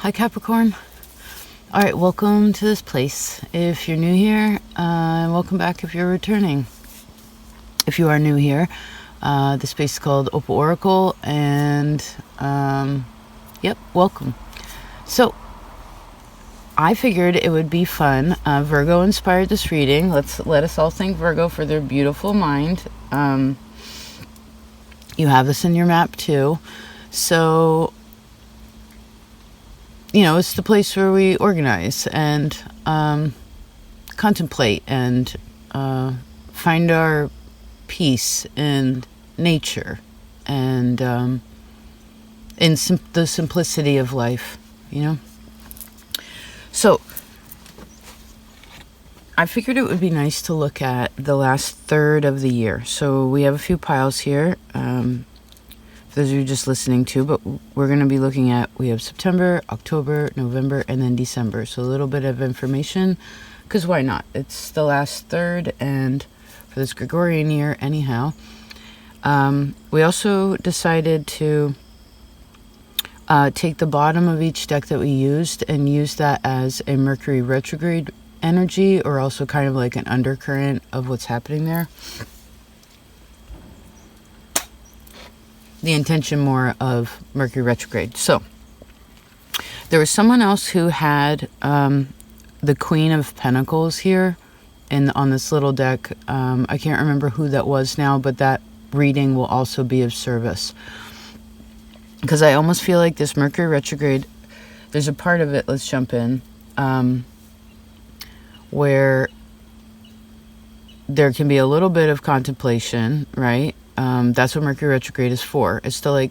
Hi Capricorn. Alright, welcome to this place. If you're new here, welcome back if you're returning. If you are new here, the space is called Opal Oracle, and yep, welcome. So, I figured it would be fun. Virgo inspired this reading. Let us all thank Virgo for their beautiful mind. You have this in your map too. So, it's the place where we organize and contemplate and find our peace in nature and in the simplicity of life, So, I figured it would be nice to look at the last third of the year. So we have a few piles here. For those of you just listening to, but we're going to be looking at, we have September, October, November, and then December. So a little bit of information, because why not? It's the last third, and for this Gregorian year, anyhow. We also decided to take the bottom of each deck that we used and use that as a Mercury retrograde energy, or also kind of like an undercurrent of what's happening there. The intention more of Mercury retrograde. So there was someone else who had the Queen of Pentacles here on this little deck. I can't remember who that was now, but that reading will also be of service, because I almost feel like this Mercury retrograde, there's a part of it, let's jump in, where there can be a little bit of contemplation, right? That's what Mercury retrograde is for. It's to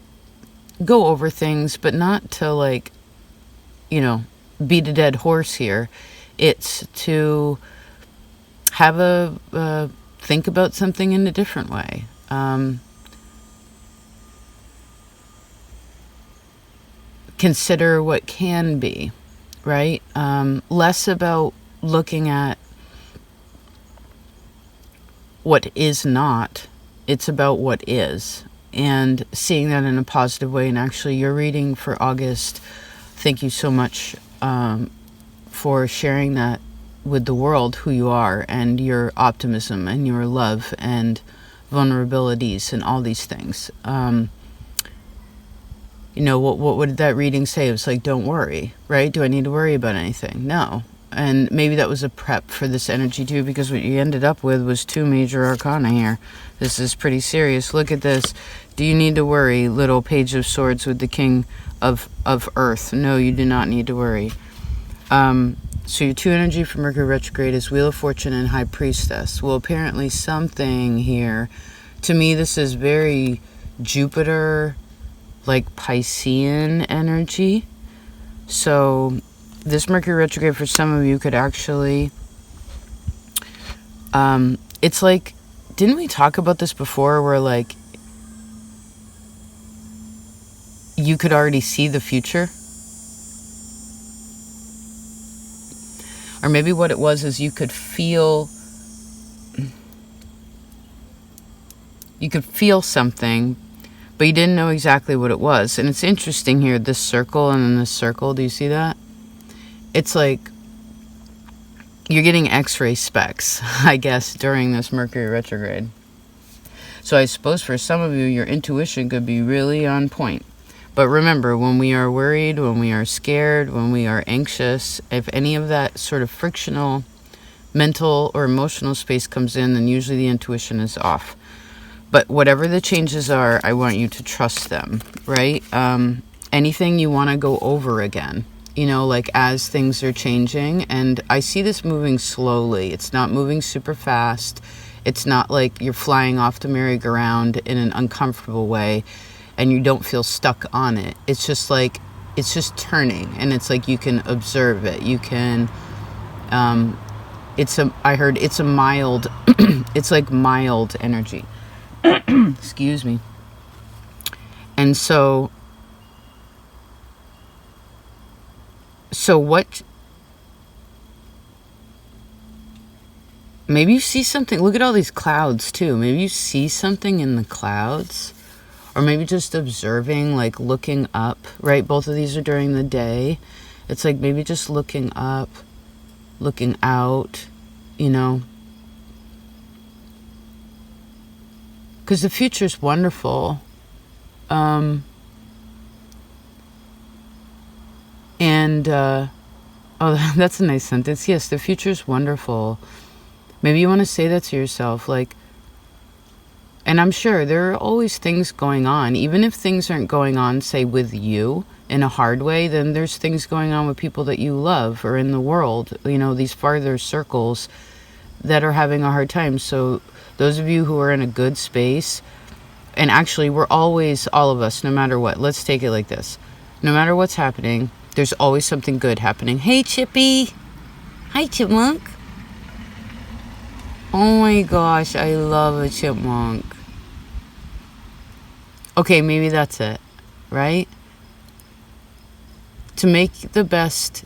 go over things, but not to beat a dead horse here. It's to have think about something in a different way. Consider what can be, right? Less about looking at what is not. It's about what is, and seeing that in a positive way. And actually, your reading for August, thank you so much for sharing that with the world, who you are, and your optimism, and your love, and vulnerabilities, and all these things. What would that reading say? It was like, don't worry, right? Do I need to worry about anything? No. And maybe that was a prep for this energy too, because what you ended up with was 2 major arcana here. This is pretty serious. Look at this. Do you need to worry? Little Page of Swords with the King of Earth. No, you do not need to worry. So your 2 energy for Mercury retrograde is Wheel of Fortune and High Priestess. Well, apparently something here, to me this is very Jupiter, like Piscean energy. So this Mercury retrograde for some of you could actually, it's like, didn't we talk about this before, where you could already see the future? Or maybe what it was is you could feel something, but you didn't know exactly what it was. And it's interesting here, this circle and then this circle, do you see that? It's like you're getting X-ray specs, I guess, during this Mercury retrograde. So I suppose for some of you, your intuition could be really on point. But remember, when we are worried, when we are scared, when we are anxious, if any of that sort of frictional mental or emotional space comes in, then usually the intuition is off. But whatever the changes are, I want you to trust them, right? Anything you want to go over again, as things are changing. And I see this moving slowly. It's not moving super fast. It's not like you're flying off the merry-go-round in an uncomfortable way and you don't feel stuck on it. It's just turning, and it's like you can observe it. You can, I heard it's a mild, it's like mild energy. Excuse me. And so what, maybe you see something, look at all these clouds too. Maybe you see something in the clouds, or maybe just observing, like looking up, right? Both of these are during the day. It's like maybe just looking up, looking out, you know, because the future's wonderful. Oh, that's a nice sentence. Yes, the future's wonderful. Maybe you want to say that to yourself, like, and I'm sure there are always things going on. Even if things aren't going on, say, with you in a hard way, then there's things going on with people that you love or in the world, you know, these farther circles that are having a hard time. So those of you who are in a good space, and actually we're always, all of us, no matter what, let's take it like this. No matter what's happening, there's always something good happening. Hey, Chippy. Hi, Chipmunk. Oh my gosh, I love a chipmunk. Okay, maybe that's it, right? To make the best.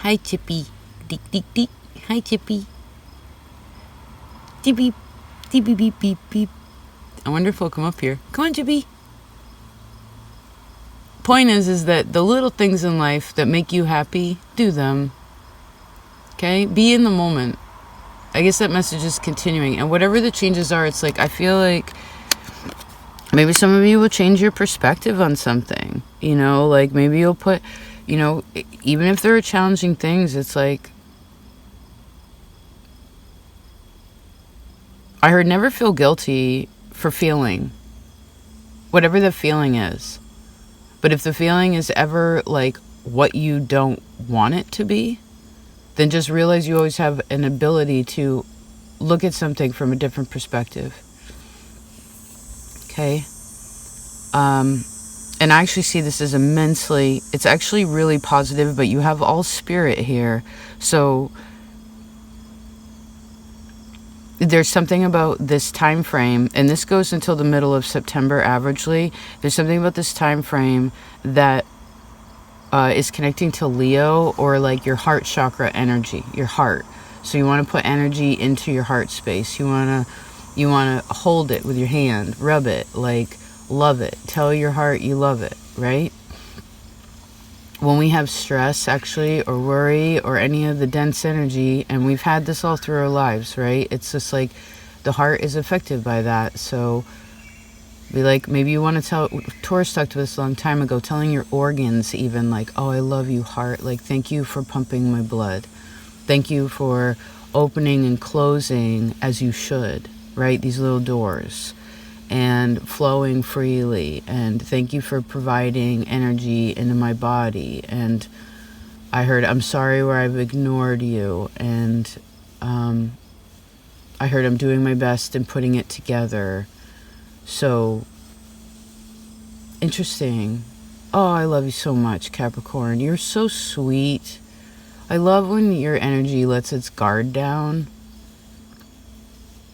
Hi, Chippy. Deek, deek, deek. Hi, Chippy. Deep, beep. Deep, beep, beep, beep, beep. I wonder if he'll come up here. Come on, Chippy. Point is that the little things in life that make you happy, do them. Okay? Be in the moment. I guess that message is continuing. And whatever the changes are, it's like, I feel like maybe some of you will change your perspective on something. You know, like maybe you'll put, you know, even if there are challenging things, it's like, I heard never feel guilty for feeling, whatever the feeling is. But if the feeling is ever like what you don't want it to be, then just realize you always have an ability to look at something from a different perspective. Okay? And I actually see this as immensely, it's actually really positive, but you have all spirit here. So there's something about this time frame, and this goes until the middle of September averagely. There's something about this time frame that is connecting to Leo, or like your heart chakra energy, your heart. So you want to put energy into your heart space. You want to hold it with your hand, rub it, like love it. Tell your heart you love it, right? When we have stress, actually, or worry, or any of the dense energy, and we've had this all through our lives, right? It's just like the heart is affected by that. So be like, maybe you want to tell, Taurus talked to us a long time ago, telling your organs even, like, oh, I love you, heart. Like, thank you for pumping my blood. Thank you for opening and closing as you should, right? These little doors. And flowing freely. And thank you for providing energy into my body. And I heard, I'm sorry where I've ignored you. And I heard I'm doing my best in putting it together. So, interesting. Oh, I love you so much, Capricorn. You're so sweet. I love when your energy lets its guard down.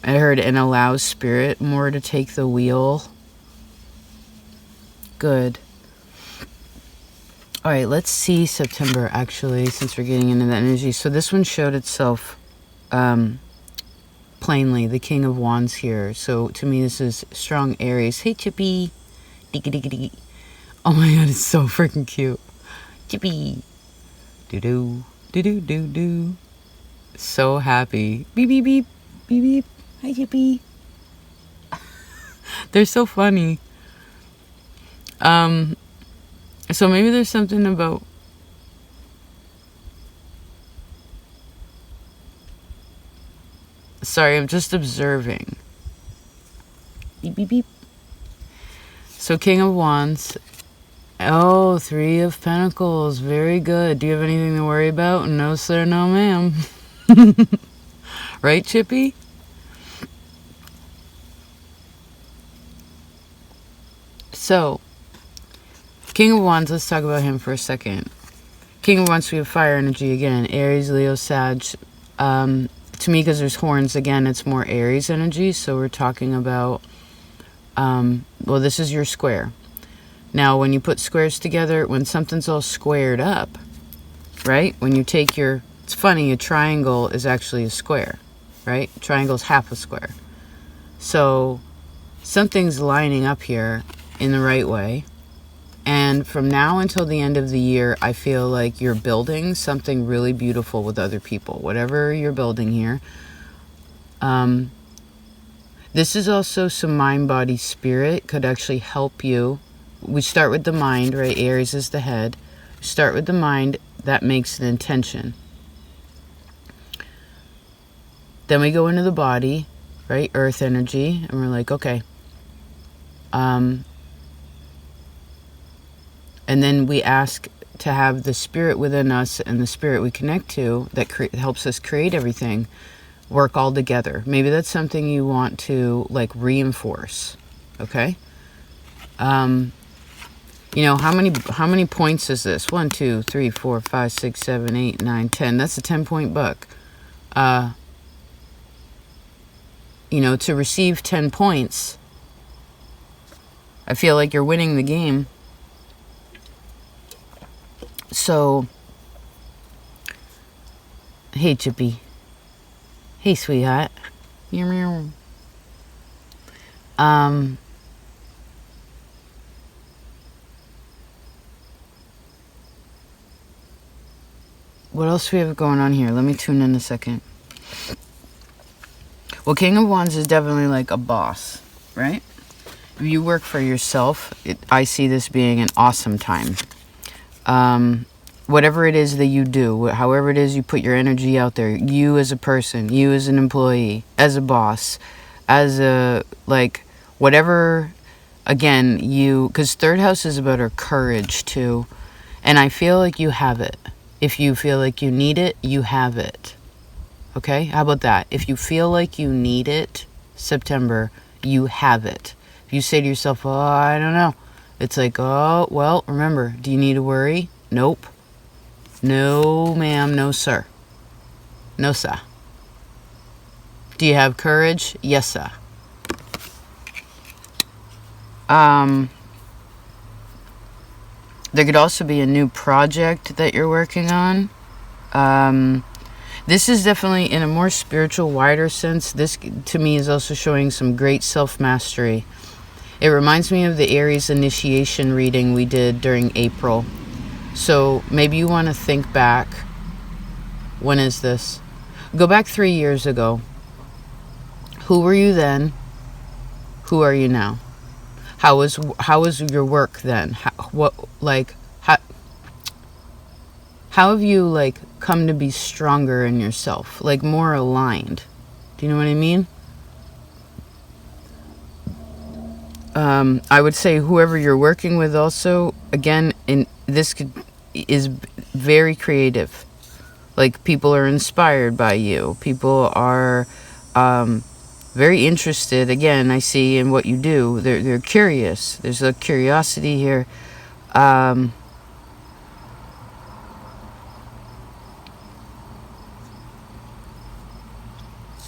I heard, and allows spirit more to take the wheel. Good. All right, let's see September, actually, since we're getting into the energy. So this one showed itself plainly, the King of Wands here. So to me, this is strong Aries. Hey, Chippy. Diggy. Oh my God, it's so freaking cute. Chippy. Do-do. Do-do-do-do. So happy. Beep, beep, beep. Beep, beep. Hi, Chippy. They're so funny. So maybe there's something about sorry, I'm just observing. Beep, beep, beep. So King of Wands. Oh, Three of Pentacles. Very good. Do you have anything to worry about? No, sir, no, ma'am. Right, Chippy? So, King of Wands, let's talk about him for a second. King of Wands, we have fire energy again. Aries, Leo, Sag. To me, because there's horns, again, it's more Aries energy. So we're talking about, well, this is your square. Now, when you put squares together, when something's all squared up, right? When you take your, it's funny, a triangle is actually a square, right? A triangle's half a square. So something's lining up here. in the right way. And from now until the end of the year, I feel like you're building something really beautiful with other people, whatever you're building here. This is also some mind, body, spirit could actually help you. We start with the mind, right? Aries is the head. Start with the mind. That makes an intention. Then we go into the body, right? Earth energy. And we're like, okay. And then we ask to have the spirit within us and the spirit we connect to that helps us create everything work all together. Maybe that's something you want to like reinforce. Okay. You know, how many points is this? 1, 2, 3, 4, 5, 6, 7, 8, 9, 10. That's a 10-point book. You know, to receive 10 points, I feel like you're winning the game. So, hey, Chippy. Hey, sweetheart. What else do we have going on here? Let me tune in a second. Well, King of Wands is definitely like a boss, right? If you work for yourself, I see this being an awesome time. Whatever it is that you do, however it is you put your energy out there, you as a person, you as an employee, as a boss, as a, like, whatever, again, because third house is about our courage too. And I feel like you have it. If you feel like you need it, you have it. Okay? How about that? If you feel like you need it, September, you have it. If you say to yourself, oh, I don't know. It's like, oh, well, remember, do you need to worry? Nope. No, ma'am. No, sir. No, sir. Do you have courage? Yes, sir. There could also be a new project that you're working on. This is definitely in a more spiritual, wider sense. This, to me, is also showing some great self-mastery. It reminds me of the Aries initiation reading we did during April. So maybe you want to think back. When is this? Go back 3 years ago. Who were you then? Who are you now? How was your work then? How have you like come to be stronger in yourself, like more aligned? Do you know what I mean? I would say whoever you're working with also, again, is very creative. Like, people are inspired by you. People are very interested, again, I see, in what you do. They're curious. There's a curiosity here. I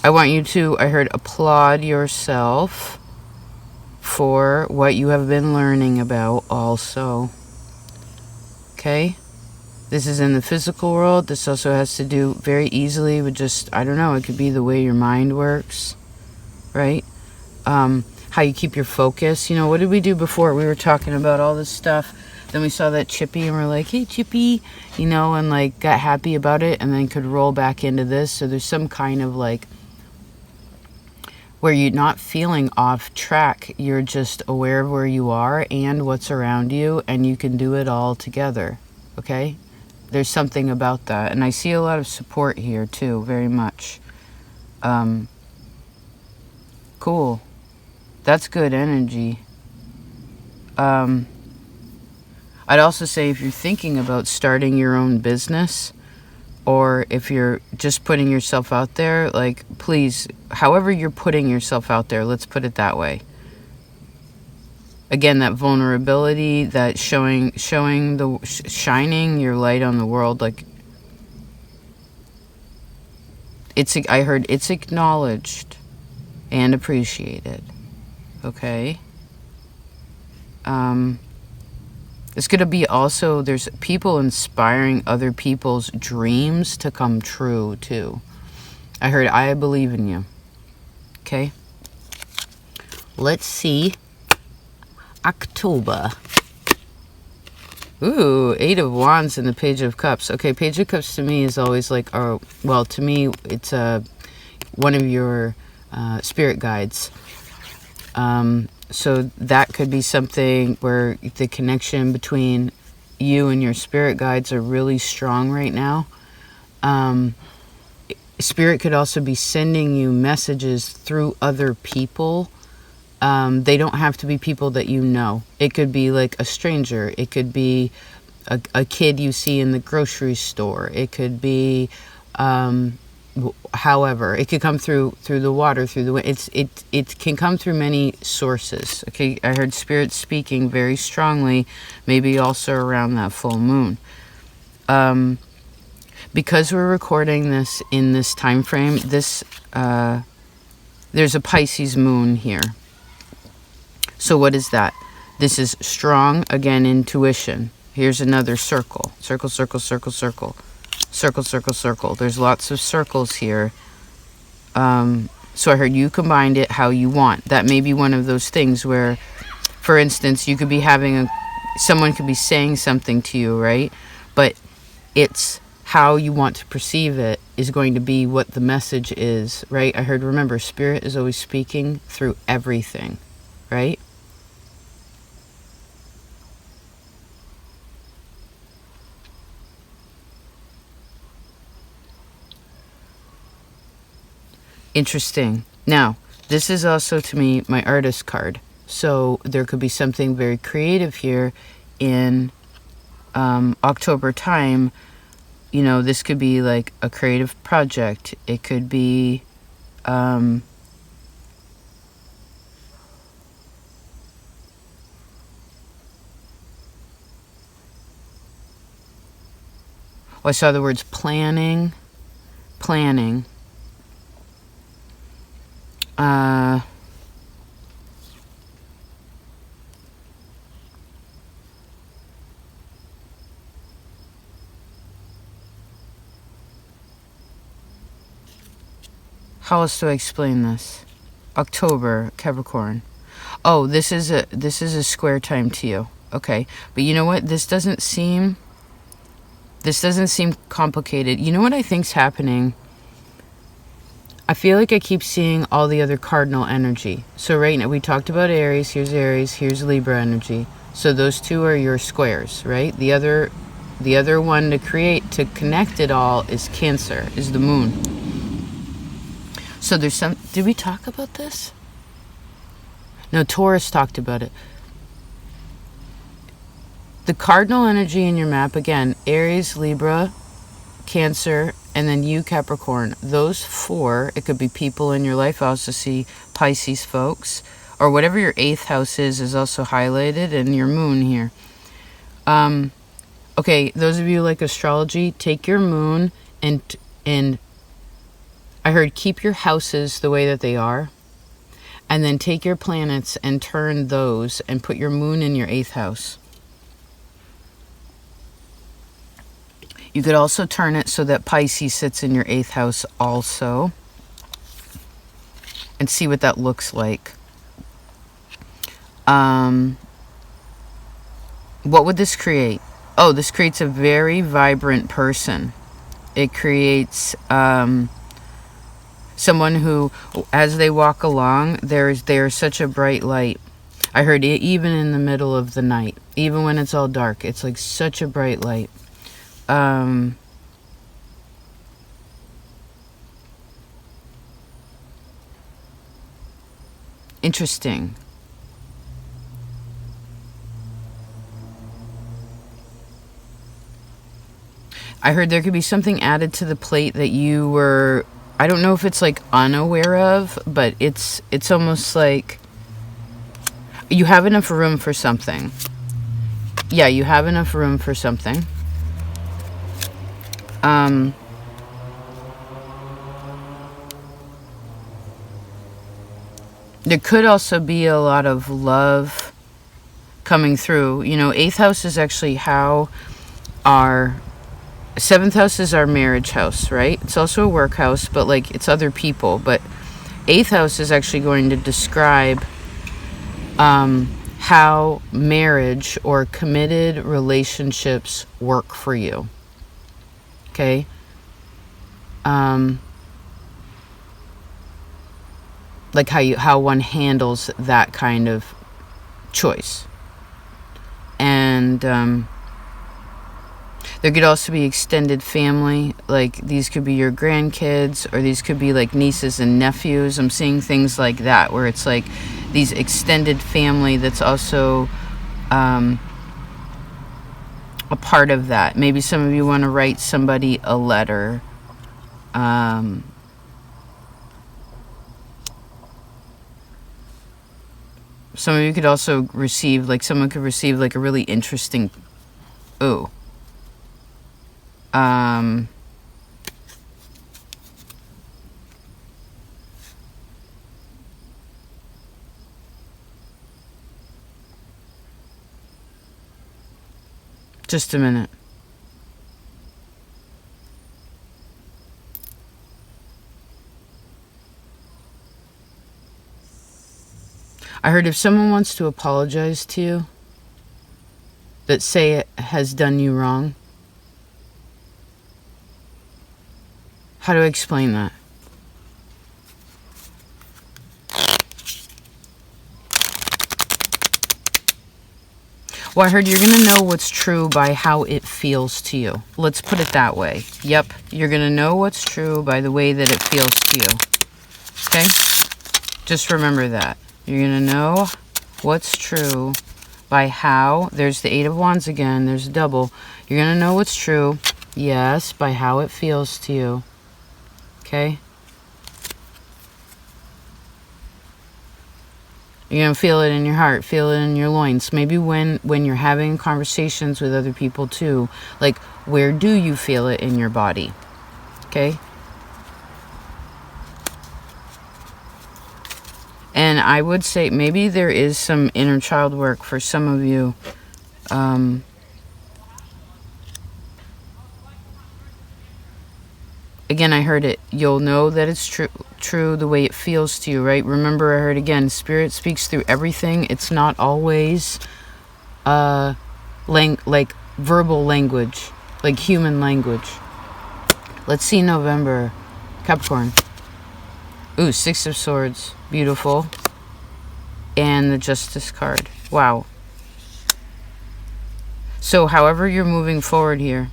want you to, I heard, applaud yourself for what you have been learning about also. Okay? This is in the physical world. This also has to do very easily with just, I don't know, it could be the way your mind works, right? How you keep your focus. You know, what did we do before? We were talking about all this stuff. Then we saw that Chippy and we're like, hey, Chippy, you know, and like got happy about it and then could roll back into this. So there's some kind of like, where you're not feeling off track. You're just aware of where you are and what's around you, and you can do it all together. Okay? There's something about that. And I see a lot of support here too, very much. Cool. That's good energy. I'd also say if you're thinking about starting your own business, or if you're just putting yourself out there, like, please, however you're putting yourself out there, let's put it that way. Again, that vulnerability, that shining your light on the world, like, I heard it's acknowledged and appreciated. Okay? It's going to be also, there's people inspiring other people's dreams to come true, too. I heard, I believe in you. Okay? Let's see. October. Ooh, 8 of Wands and the Page of Cups. Okay, Page of Cups to me is always like, well, to me, it's one of your spirit guides. So that could be something where the connection between you and your spirit guides are really strong right now. Spirit could also be sending you messages through other people. They don't have to be people that you know. It could be like a stranger. It could be a kid you see in the grocery store. It could be, however, it could come through the water, through the wind. It can come through many sources. Okay, I heard Spirit speaking very strongly, maybe also around that full moon. Because we're recording this in this time frame, there's a Pisces moon here. So what is that? This is strong, again, intuition. Here's another circle. Circle, circle, circle, circle. Circle, circle, circle. There's lots of circles here. So I heard you combined it how you want. That may be one of those things where, for instance, you could be someone could be saying something to you, right? But it's how you want to perceive it is going to be what the message is, right? I heard, remember, Spirit is always speaking through everything, right? Interesting. Now, this is also, to me, my artist card. So there could be something very creative here in October time. You know, this could be like a creative project. It could be I saw the words planning. How else do I explain this? October, Capricorn. Oh, this is a square time to you. Okay, but you know what? This doesn't seem complicated. You know what I think's happening? I feel like I keep seeing all the other cardinal energy. So right now, we talked about Aries, here's Libra energy. So those two are your squares, right? The other one to connect it all is Cancer, is the moon. So there's did we talk about this? No, Taurus talked about it. The cardinal energy in your map, again, Aries, Libra, Cancer, and then you, Capricorn. Those four, it could be people in your life. I also see Pisces folks, or whatever your 8th house is also highlighted, and your moon here. Okay, those of you who like astrology, take your moon and I heard keep your houses the way that they are, and then take your planets and turn those and put your moon in your 8th house. You could also turn it so that Pisces sits in your 8th house also, and see what that looks like. What would this create? Oh, this creates a very vibrant person. It creates someone who, as they walk along, there's such a bright light. I heard it even in the middle of the night, even when it's all dark, it's like such a bright light. Interesting. I heard there could be something added to the plate that you were, I don't know if it's like unaware of, but it's almost like you have enough room for something. Yeah, you have enough room for something. There could also be a lot of love coming through. You know, 8th house is actually how our 7th house is our marriage house, right? It's also a work house, but like it's other people. But 8th house is actually going to describe how marriage or committed relationships work for you. Okay? Like how one handles that kind of choice. And there could also be extended family, like these could be your grandkids, or these could be like nieces and nephews. I'm seeing things like that, where it's like these extended family that's also a part of that. Maybe some of you want to write somebody a letter. Some of you could also receive, like someone could receive like a really interesting, just a minute. I heard if someone wants to apologize to you, that say it has done you wrong. How do I explain that? Well, I heard you're going to know what's true by how it feels to you. Let's put it that way. Yep, you're going to know what's true by the way that it feels to you. Okay? Just remember that. You're going to know what's true by how, there's the Eight of Wands again, there's a double. You're going to know what's true, yes, by how it feels to you. Okay? You're going to feel it in your heart, feel it in your loins. Maybe when you're having conversations with other people too, like where do you feel it in your body? Okay? And I would say maybe there is some inner child work for some of you. Again, I heard it. You'll know that it's true the way it feels to you, right? Remember, I heard again, Spirit speaks through everything. It's not always like verbal language, like human language. Let's see November. Capricorn. Ooh, Six of Swords. Beautiful. And the Justice card. Wow. So however you're moving forward here,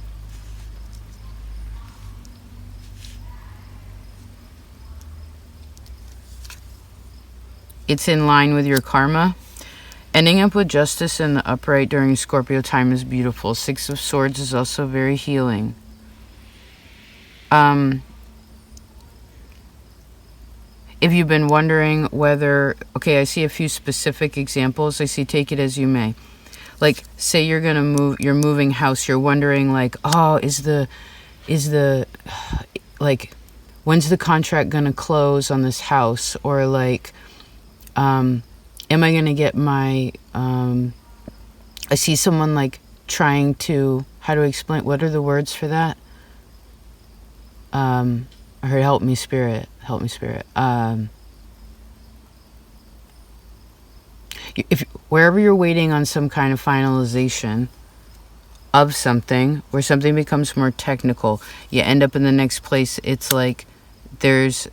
it's in line with your karma. Ending up with Justice in the upright during Scorpio time is beautiful. Six of Swords is also very healing. If you've been wondering whether, okay, I see a few specific examples. I see take it as you may. Like, say you're going to move, you're moving house. You're wondering like, oh, like, when's the contract going to close on this house? Or like, am I going to get my, I see someone like trying to, how do I explain, what are the words for that? I heard help me spirit, help me spirit. If wherever you're waiting on some kind of finalization of something, where something becomes more technical, you end up in the next place. It's like there's,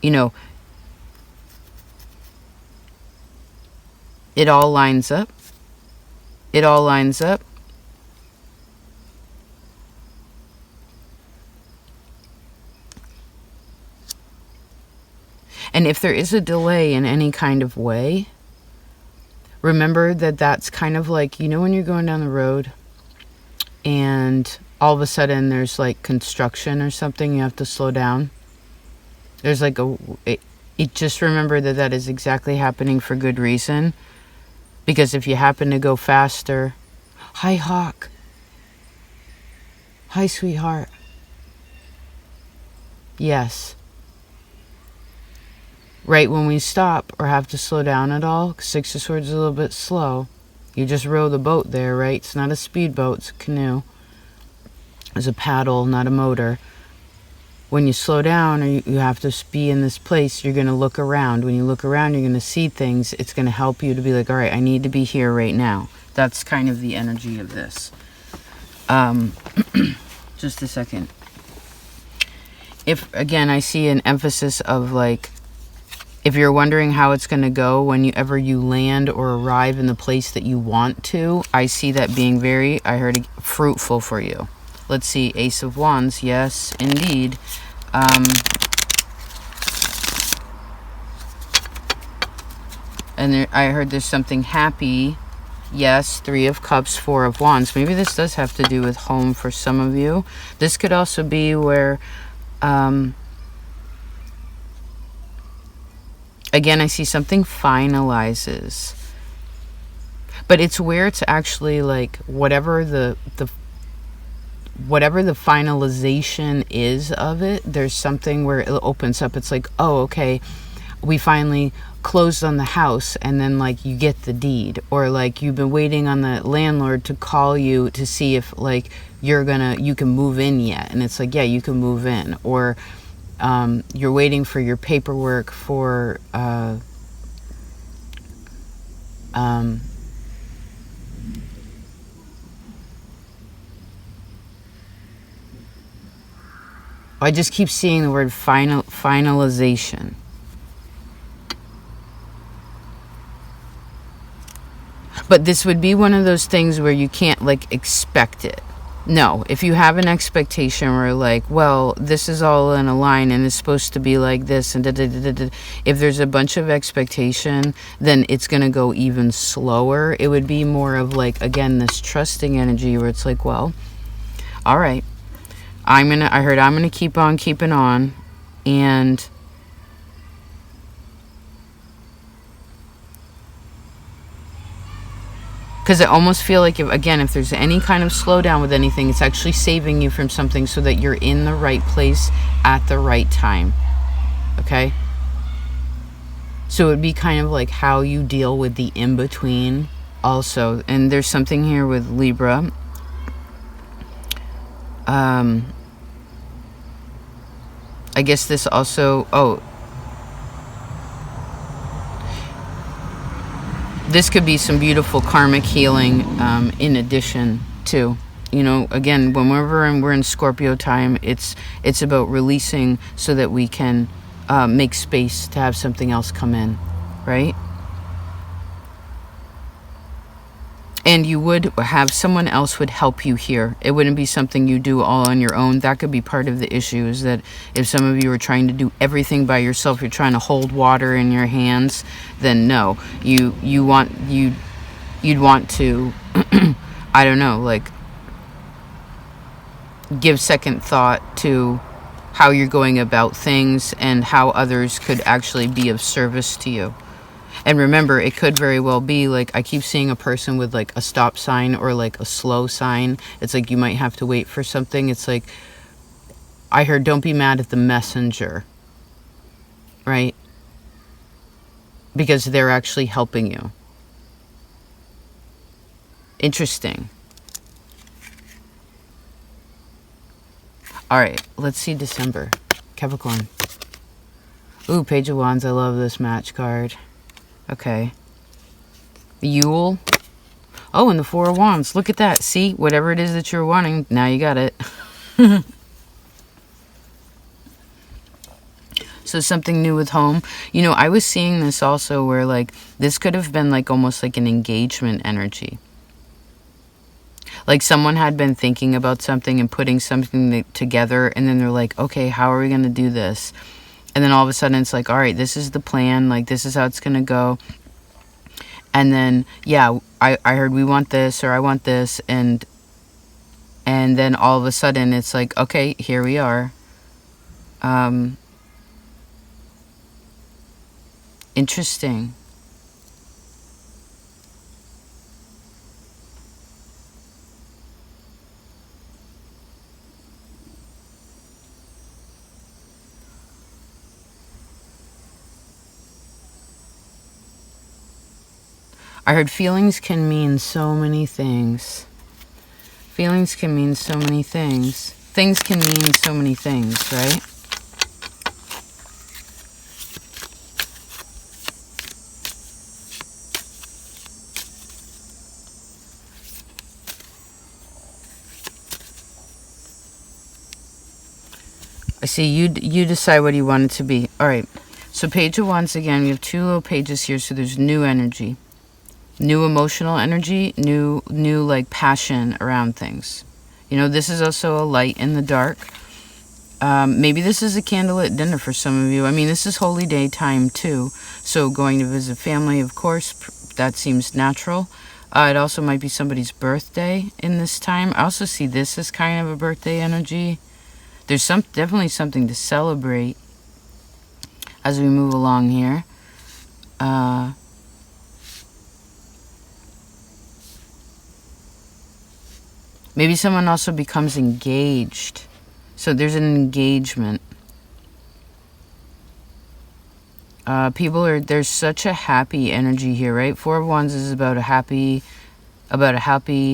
you know, it all lines up. It all lines up. And if there is a delay in any kind of way, remember that that's kind of like, you know, when you're going down the road and all of a sudden there's like construction or something, you have to slow down. There's like it just remember that that is exactly happening for good reason. Because if you happen to go faster, hi Hawk, hi sweetheart, yes. Right when we stop or have to slow down at all, Six of Swords is a little bit slow. You just row the boat there, right? It's not a speedboat, it's a canoe. It's a paddle, not a motor. when you slow down or you have to be in this place, you're going to look around. When you look around, you're going to see things. It's going to help you to be like, all right, I need to be here right now. That's kind of the energy of this. Just a second. If, again, I see an emphasis of like, if you're wondering how it's going to go whenever you land or arrive in the place that you want to, I see that being very, I heard, fruitful for you. Let's see, Ace of Wands. Yes, indeed. And there, I heard there's something happy. Yes, Three of Cups, Four of Wands. Maybe this does have to do with home for some of you. This could also be where, again, I see something finalizes. But it's where it's actually like whatever the finalization is of it, there's something where it opens up. It's like, oh, okay, we finally closed on the house, and then like you get the deed, or like you've been waiting on the landlord to call you to see if like you can move in yet, and it's like, yeah, you can move in, or you're waiting for your paperwork for I just keep seeing the word finalization. But this would be one of those things where you can't like expect it. No, if you have an expectation where like, well, this is all in a line and it's supposed to be like this, and if there's a bunch of expectation, then it's going to go even slower. It would be more of like, again, this trusting energy where it's like, well, all right, I'm going to keep on keeping on. And because I almost feel like, if there's any kind of slowdown with anything, it's actually saving you from something so that you're in the right place at the right time. Okay? So it would be kind of like how you deal with the in-between also. And there's something here with Libra. I guess this also... this could be some beautiful karmic healing in addition to, again, whenever we're in Scorpio time, it's about releasing so that we can make space to have something else come in, right? And you would have someone else would help you here. It wouldn't be something you do all on your own. That could be part of the issue, is that if some of you are trying to do everything by yourself, you're trying to hold water in your hands, then no. You'd want to I don't know, like give second thought to how you're going about things and how others could actually be of service to you. And remember, it could very well be like, I keep seeing a person with like a stop sign or like a slow sign. It's like you might have to wait for something. It's like, I heard, don't be mad at the messenger, right? Because they're actually helping you. Interesting. All right, let's see December. Capricorn. Ooh, Page of Wands. I love this match card. Okay. Yule. Oh, and the Four of Wands. Look at that. See, whatever it is that you're wanting, now you got it. So something new with home. I was seeing this also where like this could have been like almost like an engagement energy. Like someone had been thinking about something and putting something together, and then they're like, okay, how are we going to do this? And then all of a sudden it's like, all right, this is the plan. Like, this is how it's going to go. And then, yeah, I heard we want this, or I want this. And then all of a sudden it's like, okay, here we are. Interesting. I heard feelings can mean so many things. Feelings can mean so many things. Things can mean so many things, right? I see you decide what you want it to be. All right. So Page of Wands again. We have 2 little pages here. So there's new energy, new emotional energy, new like passion around things. You know, this is also a light in the dark. Maybe this is a candlelit dinner for some of you. I mean, this is holy day time too. So going to visit family, of course, that seems natural. It also might be somebody's birthday in this time. I also see this as kind of a birthday energy. There's definitely something to celebrate as we move along here. Maybe someone also becomes engaged. So there's an engagement. There's such a happy energy here, right? 4 of Wands is about a happy,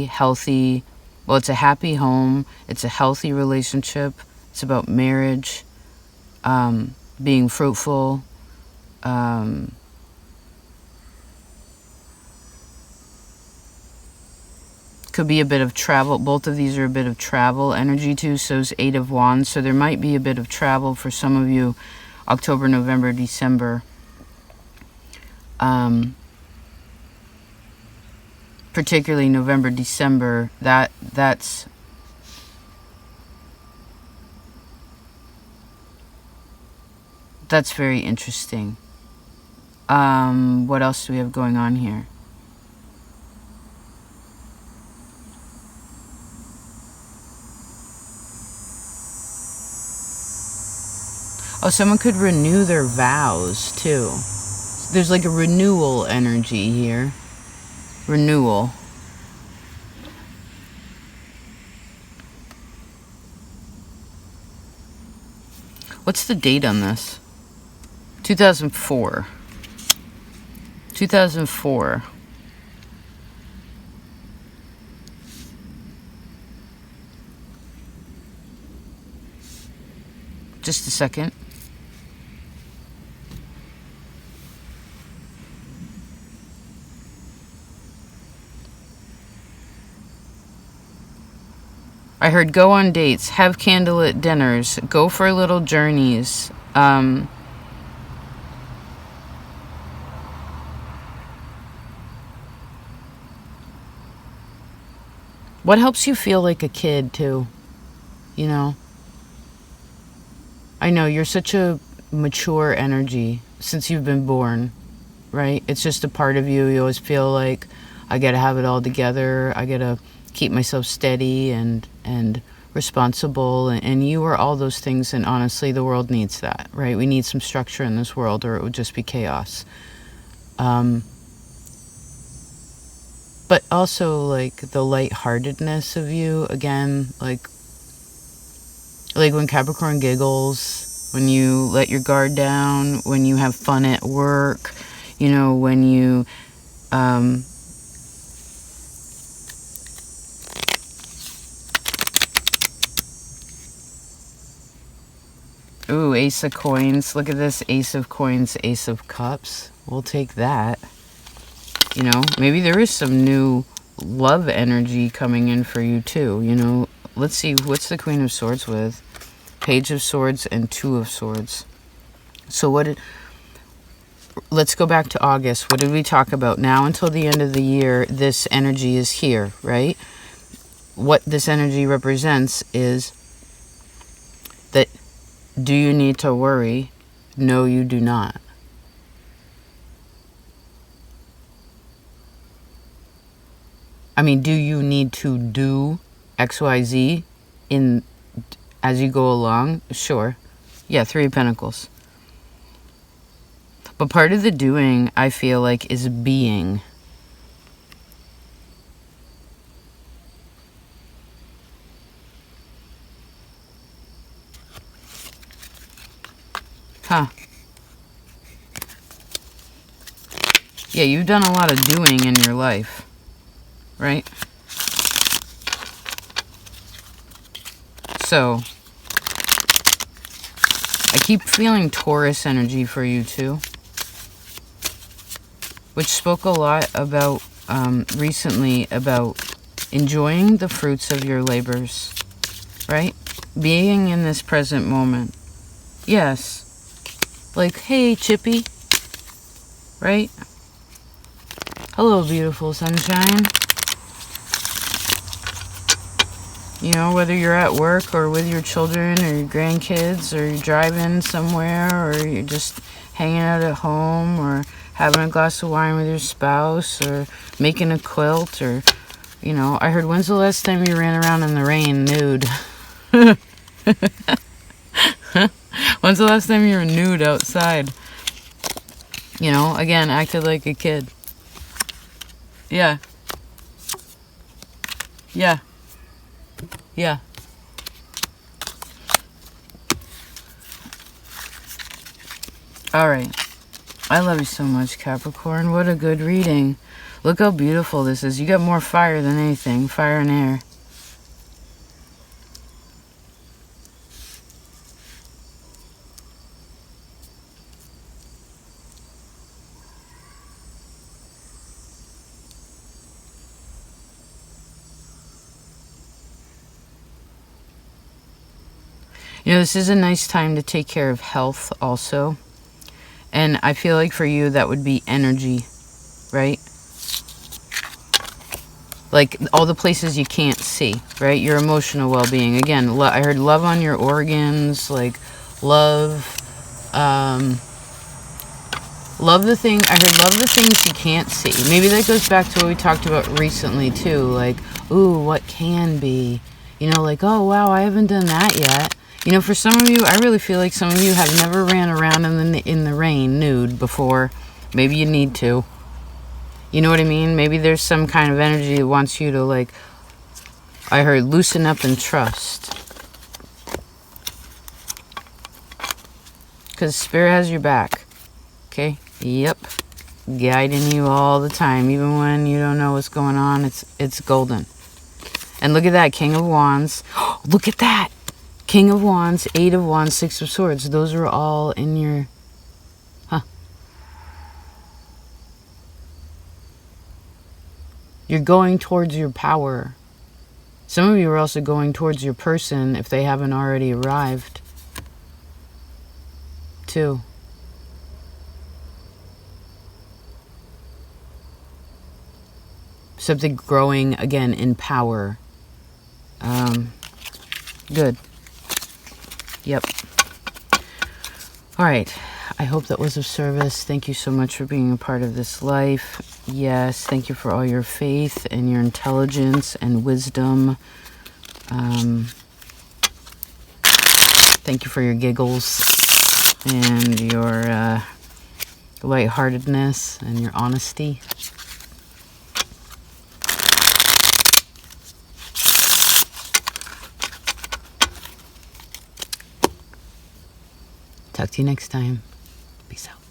healthy, well, it's a happy home. It's a healthy relationship. It's about marriage, being fruitful. Could be a bit of travel. Both of these are a bit of travel energy too. So is 8 of Wands. So there might be a bit of travel for some of you. October, November, December. Particularly November, December. That's very interesting. What else do we have going on here? Oh, someone could renew their vows, too. There's like a renewal energy here. Renewal. What's the date on this? 2004. 2004. Just a second. I heard go on dates, have candlelit dinners, go for little journeys. What helps you feel like a kid, too? You know? I know, you're such a mature energy since you've been born, right? It's just a part of you. You always feel like, I gotta have it all together. I gotta keep myself steady and responsible, and you are all those things, and honestly the world needs that, right? We need some structure in this world or it would just be chaos. But also like the lightheartedness of you, again, like when Capricorn giggles, when you let your guard down, when you have fun at work, you know, when you ooh, Ace of Coins. Look at this. Ace of Coins, Ace of Cups. We'll take that. You know, maybe there is some new love energy coming in for you too. You know, let's see. What's the Queen of Swords with? Page of Swords and 2 of Swords. So let's go back to August. What did we talk about? Now until the end of the year, this energy is here, right? What this energy represents is that, do you need to worry? No, you do not. I mean, do you need to do XYZ as you go along? Sure. Yeah, 3 of Pentacles. But part of the doing, I feel like, is being. Huh. Yeah, you've done a lot of doing in your life, right? So, I keep feeling Taurus energy for you too, which spoke a lot about, recently, about enjoying the fruits of your labors, right? Being in this present moment. Yes. Like, hey, Chippy. Right? Hello, beautiful sunshine. You know, whether you're at work or with your children or your grandkids, or you're driving somewhere, or you're just hanging out at home, or having a glass of wine with your spouse, or making a quilt, or, you know, I heard, when's the last time you ran around in the rain nude? When's the last time you were nude outside? You know, again, acted like a kid. Yeah. Yeah. Yeah. All right. I love you so much, Capricorn. What a good reading. Look how beautiful this is. You got more fire than anything. Fire and air. You know, this is a nice time to take care of health also. And I feel like for you, that would be energy, right? Like all the places you can't see, right? Your emotional well-being. Again, I heard love on your organs, like love, love the thing. I heard love the things you can't see. Maybe that goes back to what we talked about recently too. Like, ooh, what can be? You know, like, oh wow, I haven't done that yet. You know, for some of you, I really feel like some of you have never ran around in the rain nude before. Maybe you need to. You know what I mean? Maybe there's some kind of energy that wants you to, like, I heard, loosen up and trust. Because Spirit has your back. Okay? Yep. Guiding you all the time. Even when you don't know what's going on, it's golden. And look at that, King of Wands. Look at that! King of Wands, 8 of Wands, 6 of Swords. Those are all in your... Huh. You're going towards your power. Some of you are also going towards your person if they haven't already arrived. Too. Something growing, again, in power. Good. Yep. All right. I hope that was of service. Thank you so much for being a part of this life. Yes, thank you for all your faith and your intelligence and wisdom. Thank you for your giggles and your lightheartedness and your honesty. Talk to you next time. Peace out.